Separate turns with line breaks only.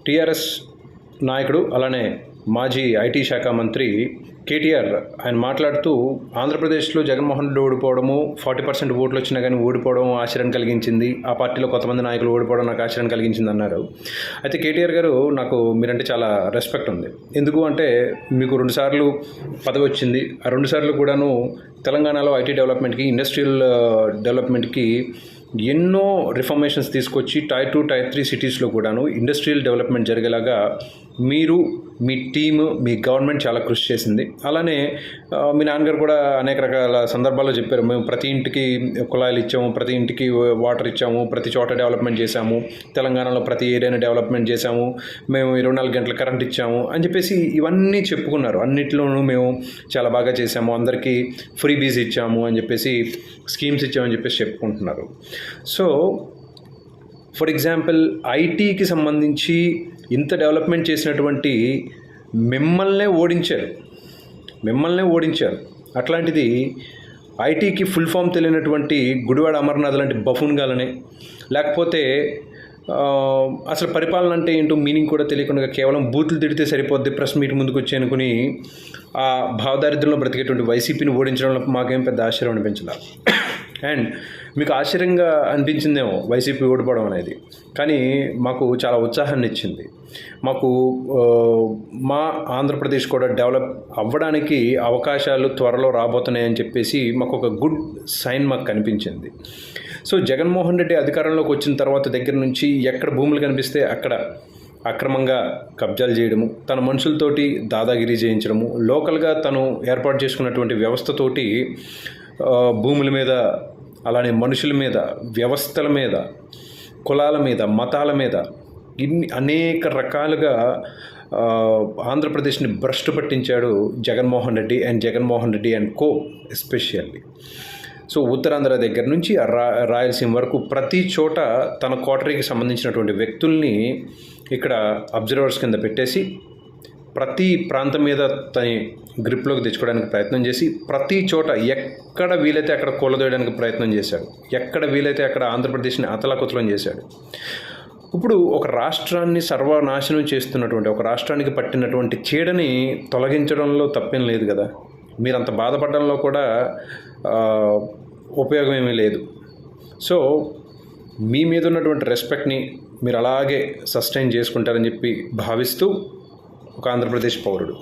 TRS నాయకుడు అలానే మాజీ ఐటీ శాఖ మంత్రి కేటీఆర్ ఆయన మాట్లాడుతూ ఆంధ్రప్రదేశ్లో జగన్మోహన్ రెడ్డి ఓడిపోవడము 40% ఓట్లు వచ్చినా కానీ ఓడిపోవడం ఆశ్చర్యం కలిగించింది, ఆ పార్టీలో కొంతమంది నాయకులు ఓడిపోవడం నాకు ఆశ్చర్యం కలిగించింది అన్నారు. అయితే కేటీఆర్ గారు నాకు మీరంటే చాలా రెస్పెక్ట్ ఉంది. ఎందుకు అంటే మీకు 2 సార్లు పదవి వచ్చింది, ఆ 2 సార్లు కూడాను తెలంగాణలో ఐటీ డెవలప్మెంట్కి, ఇండస్ట్రియల్ డెవలప్మెంట్కి ఎన్నో రిఫర్మేషన్స్ తీసుకొచ్చి టైర్ 2, టైర్ 3 సిటీస్లో కూడాను ఇండస్ట్రియల్ డెవలప్మెంట్ జరిగేలాగా మీరు, మీ టీము, మీ గవర్నమెంట్ చాలా కృషి చేసింది. అలానే మీ నాన్నగారు కూడా అనేక రకాల సందర్భాల్లో చెప్పారు, మేము ప్రతి ఇంటికి కుళాయిలు ఇచ్చాము, ప్రతి ఇంటికి వాటర్ ఇచ్చాము, ప్రతి చోట డెవలప్మెంట్ చేశాము, తెలంగాణలో ప్రతి ఏరియాని డెవలప్మెంట్ చేశాము, మేము 24 గంటల కరెంట్ ఇచ్చాము అని చెప్పేసి ఇవన్నీ చెప్పుకున్నారు. అన్నిట్లోనూ మేము చాలా బాగా చేశాము, అందరికీ ఫ్రీ బీజ్ ఇచ్చాము అని చెప్పేసి, స్కీమ్స్ ఇచ్చామని చెప్పేసి చెప్పుకుంటున్నారు. సో ఫర్ ఎగ్జాంపుల్ ఐటీకి సంబంధించి ఇంత డెవలప్మెంట్ చేసినటువంటి మిమ్మల్నే ఓడించారు. అట్లాంటిది ఐటీకి ఫుల్ ఫామ్ తెలియనటువంటి గుడివాడ అమర్నాథ్ లాంటి బఫూన్ గాలని, లేకపోతే అసలు పరిపాలన అంటే ఏంటో మీనింగ్ కూడా తెలియకుండా కేవలం బూతులు తిడితే సరిపోద్ది ప్రెస్ మీట్ ముందుకు వచ్చి అనుకుని ఆ భావదారిద్ర్యంలో బ్రతికేటువంటి వైసీపీని ఓడించడంలో మాకేం పెద్ద ఆశ్చర్యం అనిపించలేదు. అండ్ మీకు ఆశ్చర్యంగా అనిపించిందేమో వైసీపీ ఓడిపోవడం అనేది, కానీ మాకు చాలా ఉత్సాహాన్ని ఇచ్చింది. మాకు మా ఆంధ్రప్రదేశ్ కూడా డెవలప్ అవ్వడానికి అవకాశాలు త్వరలో రాబోతున్నాయని చెప్పేసి మాకు ఒక గుడ్ సైన్ మాకు కనిపించింది. సో జగన్మోహన్ రెడ్డి అధికారంలోకి వచ్చిన తర్వాత దగ్గర నుంచి ఎక్కడ భూములు కనిపిస్తే అక్కడ అక్రమంగా కబ్జాలు చేయడము, తన మనుషులతోటి దాదాగిరీ చేయించడము, లోకల్గా తను ఏర్పాటు చేసుకున్నటువంటి వ్యవస్థతోటి భూముల మీద, అలానే మనుషుల మీద, వ్యవస్థల మీద, కులాల మీద, మతాల మీద ఇన్ని అనేక రకాలుగా ఆంధ్రప్రదేశ్ని భ్రష్టు పట్టించాడు Jaganmohan Reddy and co especially. So Uttarandhra దగ్గర నుంచి రాయలసీమ వరకు ప్రతి చోట తన కోటరీకి సంబంధించినటువంటి వ్యక్తుల్ని ఇక్కడ అబ్జర్వర్స్ కింద పెట్టేసి ప్రతి ప్రాంతం మీద తన గ్రిప్లోకి తెచ్చుకోవడానికి ప్రయత్నం చేసి ప్రతి చోట ఎక్కడ వీలైతే అక్కడ కూలదోయడానికి ప్రయత్నం చేశాడు, ఎక్కడ వీలైతే అక్కడ ఆంధ్రప్రదేశ్ని అతలాకుతలం చేశాడు. ఇప్పుడు ఒక రాష్ట్రాన్ని సర్వనాశనం చేస్తున్నటువంటి, ఒక రాష్ట్రానికి పట్టినటువంటి చీడని తొలగించడంలో తప్పేం లేదు కదా. మీరంత బాధపడడంలో కూడా ఉపయోగం ఏమీ లేదు. సో మీ మీద ఉన్నటువంటి రెస్పెక్ట్ని మీరు అలాగే సస్టైన్ చేసుకుంటారని చెప్పి భావిస్తూ ఒక ఆంధ్రప్రదేశ్ పౌరుడు.